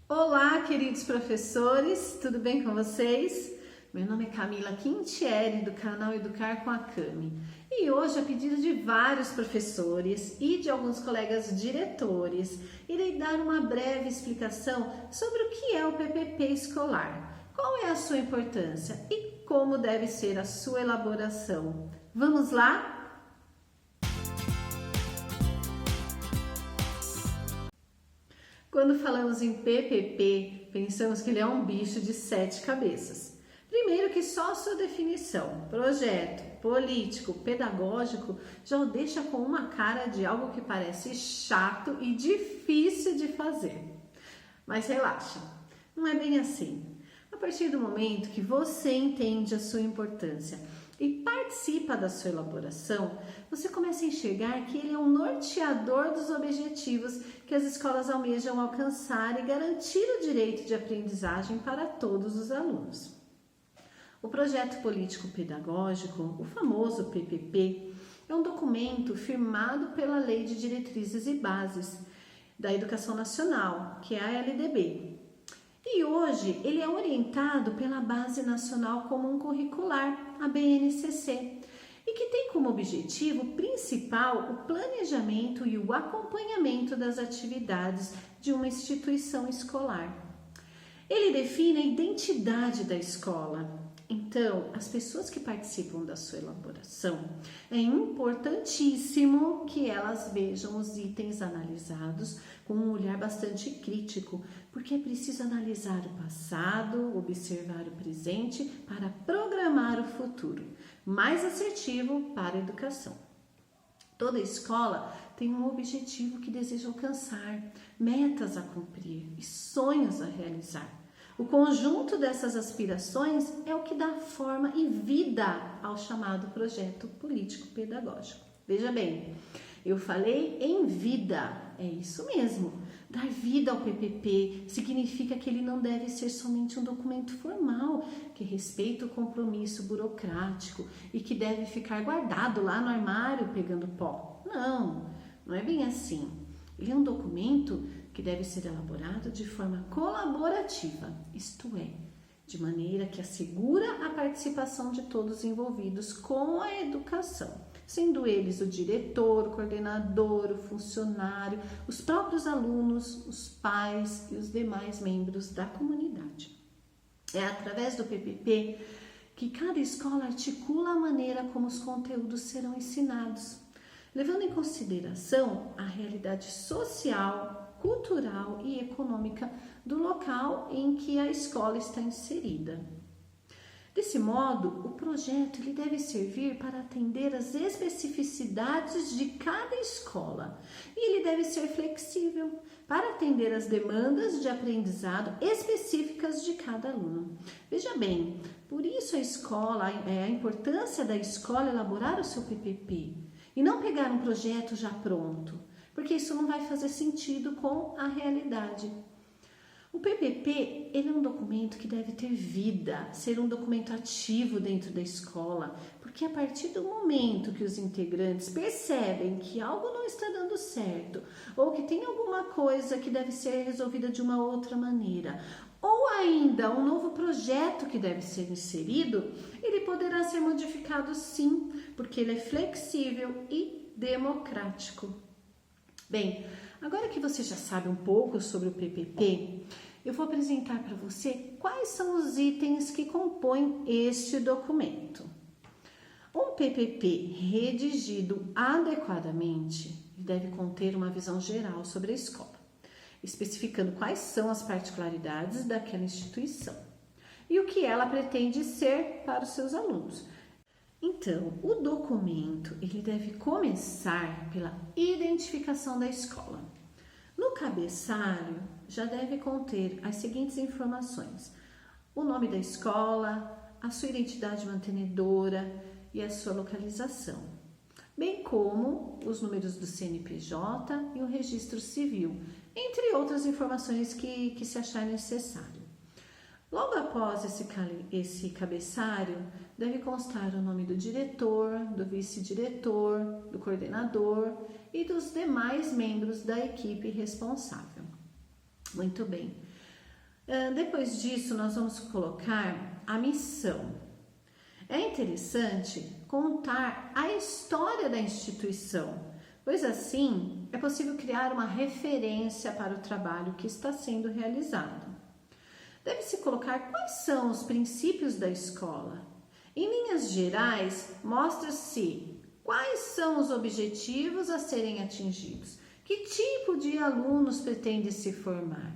Olá, queridos professores, tudo bem com vocês? Meu nome é Camila Quintieri, do canal Educar com a Cami. E hoje, a pedido de vários professores e de alguns colegas diretores, irei dar uma breve explicação sobre o que é o PPP escolar, qual é a sua importância e como deve ser a sua elaboração. Vamos lá? Quando falamos em PPP, pensamos que ele é um bicho de 7 cabeças. Primeiro que só sua definição, projeto, político, pedagógico, já o deixa com uma cara de algo que parece chato e difícil de fazer. Mas relaxa, não é bem assim. A partir do momento que você entende a sua importância e participa da sua elaboração, você começa a enxergar que ele é um norteador dos objetivos que as escolas almejam alcançar e garantir o direito de aprendizagem para todos os alunos. O projeto político-pedagógico, o famoso PPP, é um documento firmado pela Lei de Diretrizes e Bases da Educação Nacional, que é a LDB. E hoje ele é orientado pela Base Nacional Comum Curricular, a BNCC, e que tem como objetivo principal o planejamento e o acompanhamento das atividades de uma instituição escolar. Ele define a identidade da escola. Então, as pessoas que participam da sua elaboração, é importantíssimo que elas vejam os itens analisados com um olhar bastante crítico, porque é preciso analisar o passado, observar o presente para programar o futuro, mais assertivo para a educação. Toda escola tem um objetivo que deseja alcançar, metas a cumprir e sonhos a realizar. O conjunto dessas aspirações é o que dá forma e vida ao chamado projeto político-pedagógico. Veja bem, eu falei em vida, é isso mesmo. Dar vida ao PPP significa que ele não deve ser somente um documento formal, que respeita o compromisso burocrático e que deve ficar guardado lá no armário pegando pó. Não, não é bem assim. Ele é um documento que deve ser elaborado de forma colaborativa, isto é, de maneira que assegura a participação de todos envolvidos com a educação, sendo eles o diretor, o coordenador, o funcionário, os próprios alunos, os pais e os demais membros da comunidade. É através do PPP que cada escola articula a maneira como os conteúdos serão ensinados, levando em consideração a realidade social, cultural e econômica do local em que a escola está inserida. Desse modo, o projeto ele deve servir para atender às especificidades de cada escola e ele deve ser flexível para atender às demandas de aprendizado específicas de cada aluno. Veja bem, por isso a importância da escola elaborar o seu PPP e não pegar um projeto já pronto, porque isso não vai fazer sentido com a realidade. O PPP ele é um documento que deve ter vida, ser um documento ativo dentro da escola, porque a partir do momento que os integrantes percebem que algo não está dando certo, ou que tem alguma coisa que deve ser resolvida de uma outra maneira, ou ainda um novo projeto que deve ser inserido, ele poderá ser modificado sim, porque ele é flexível e democrático. Bem, agora que você já sabe um pouco sobre o PPP, eu vou apresentar para você quais são os itens que compõem este documento. Um PPP redigido adequadamente deve conter uma visão geral sobre a escola, especificando quais são as particularidades daquela instituição e o que ela pretende ser para os seus alunos. Então, o documento ele deve começar pela identificação da escola. No cabeçalho, já deve conter as seguintes informações: o nome da escola, a sua identidade mantenedora e a sua localização, bem como os números do CNPJ e o registro civil, entre outras informações que se achar necessário. Logo após esse cabeçalho, deve constar o nome do diretor, do vice-diretor, do coordenador e dos demais membros da equipe responsável. Muito bem. Depois disso, nós vamos colocar a missão. É interessante contar a história da instituição, pois assim é possível criar uma referência para o trabalho que está sendo realizado. Deve-se colocar quais são os princípios da escola. Em linhas gerais, mostra-se quais são os objetivos a serem atingidos, que tipo de alunos pretende se formar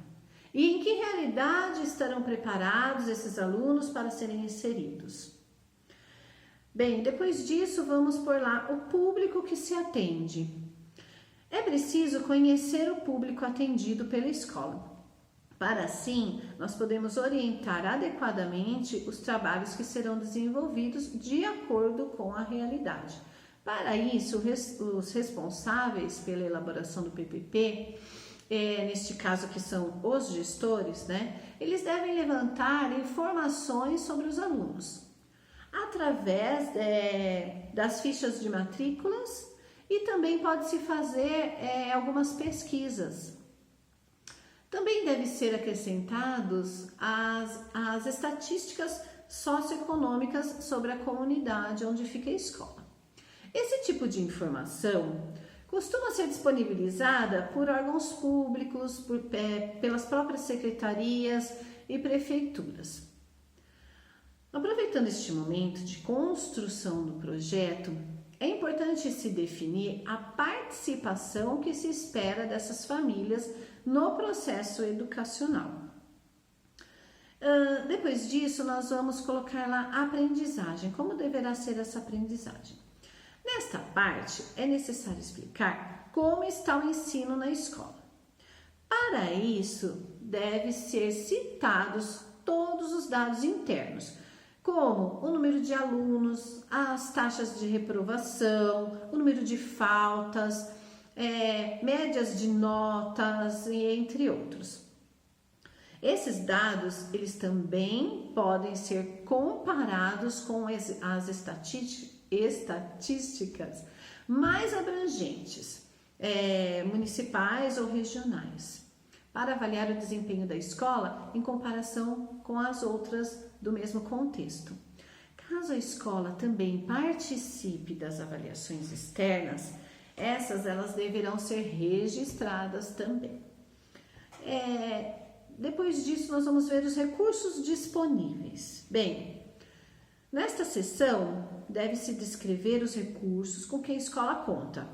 e em que realidade estarão preparados esses alunos para serem inseridos. Bem, depois disso, vamos pôr lá o público que se atende. É preciso conhecer o público atendido pela escola. Para assim, nós podemos orientar adequadamente os trabalhos que serão desenvolvidos de acordo com a realidade. Para isso, os responsáveis pela elaboração do PPP, neste caso que são os gestores, eles devem levantar informações sobre os alunos, através das fichas de matrículas e também pode-se fazer algumas pesquisas. Também devem ser acrescentados as estatísticas socioeconômicas sobre a comunidade onde fica a escola. Esse tipo de informação costuma ser disponibilizada por órgãos públicos, pelas próprias secretarias e prefeituras. Aproveitando este momento de construção do projeto, é importante se definir a participação que se espera dessas famílias no processo educacional. Depois disso, nós vamos colocar lá a aprendizagem. Como deverá ser essa aprendizagem? Nesta parte, é necessário explicar como está o ensino na escola. Para isso, devem ser citados todos os dados internos, como o número de alunos, as taxas de reprovação, o número de faltas, médias de notas, entre outros. Esses dados, eles também podem ser comparados com as estatísticas mais abrangentes, municipais ou regionais, para avaliar o desempenho da escola em comparação com as outras do mesmo contexto. Caso a escola também participe das avaliações externas, elas deverão ser registradas também. Depois disso, nós vamos ver os recursos disponíveis. Bem, nesta seção, deve-se descrever os recursos com que a escola conta.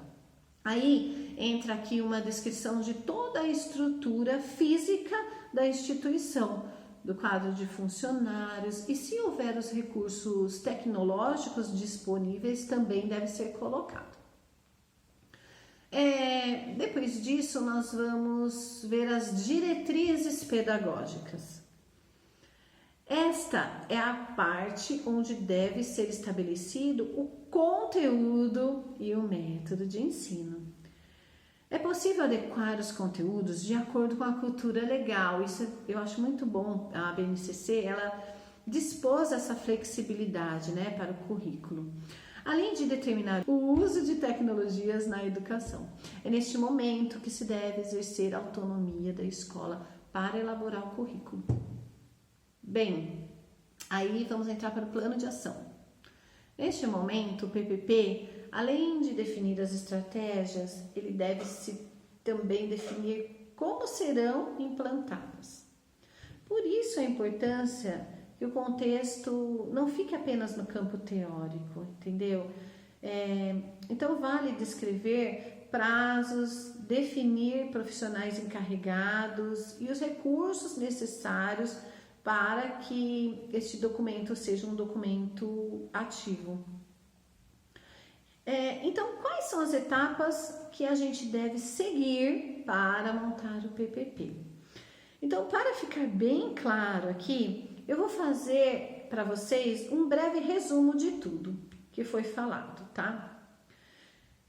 Aí entra aqui uma descrição de toda a estrutura física da instituição, do quadro de funcionários, e se houver os recursos tecnológicos disponíveis, também deve ser colocado. Depois disso, nós vamos ver as diretrizes pedagógicas. Esta é a parte onde deve ser estabelecido o conteúdo e o método de ensino. É possível adequar os conteúdos de acordo com a cultura legal. Isso eu acho muito bom. A BNCC, ela dispôs essa flexibilidade, para o currículo, além de determinar o uso de tecnologias na educação. É neste momento que se deve exercer a autonomia da escola para elaborar o currículo. Bem, aí vamos entrar para o plano de ação. Neste momento, o PPP, além de definir as estratégias, ele deve-se também definir como serão implantadas. Por isso a importância que o contexto não fique apenas no campo teórico, entendeu? Então vale descrever prazos, definir profissionais encarregados e os recursos necessários para que este documento seja um documento ativo. Então, quais são as etapas que a gente deve seguir para montar o PPP? Então, para ficar bem claro aqui, eu vou fazer para vocês um breve resumo de tudo que foi falado, tá?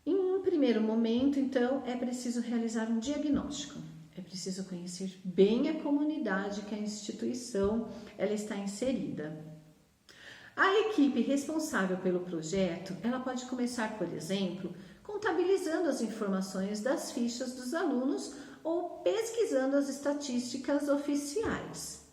Em um primeiro momento, então, é preciso realizar um diagnóstico. É preciso conhecer bem a comunidade que a instituição ela está inserida. A equipe responsável pelo projeto, ela pode começar, por exemplo, contabilizando as informações das fichas dos alunos ou pesquisando as estatísticas oficiais.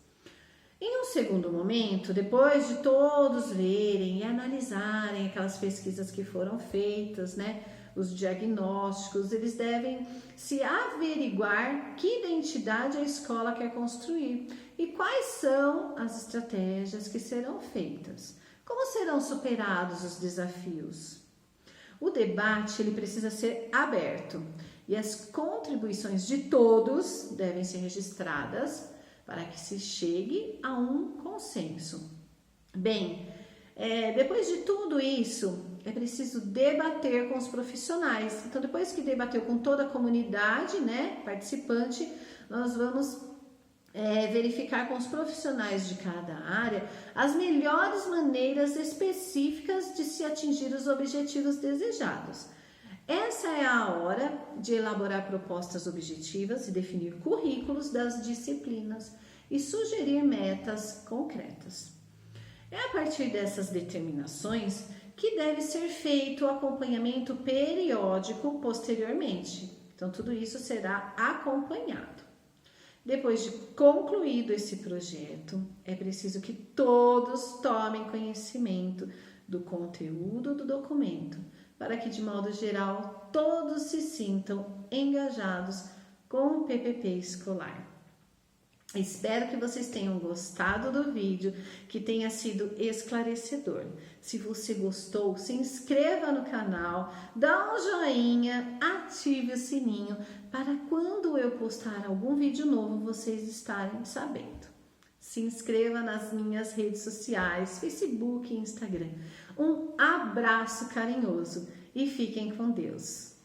Em um segundo momento, depois de todos lerem e analisarem aquelas pesquisas que foram feitas, né, os diagnósticos, eles devem se averiguar que identidade a escola quer construir e quais são as estratégias que serão feitas. Como serão superados os desafios? O debate ele precisa ser aberto e as contribuições de todos devem ser registradas para que se chegue a um consenso. Bem, depois de tudo isso, é preciso debater com os profissionais. Então, depois que debateu com toda a comunidade, né, participante, nós vamos verificar com os profissionais de cada área as melhores maneiras específicas de se atingir os objetivos desejados. Essa é a hora de elaborar propostas objetivas e definir currículos das disciplinas e sugerir metas concretas. É a partir dessas determinações que deve ser feito o acompanhamento periódico posteriormente. Então, tudo isso será acompanhado. Depois de concluído esse projeto, é preciso que todos tomem conhecimento do conteúdo do documento, para que, de modo geral, todos se sintam engajados com o PPP escolar. Espero que vocês tenham gostado do vídeo, que tenha sido esclarecedor. Se você gostou, se inscreva no canal, dá um joinha, ative o sininho para quando eu postar algum vídeo novo vocês estarem sabendo. Se inscreva nas minhas redes sociais, Facebook e Instagram. Um abraço carinhoso e fiquem com Deus.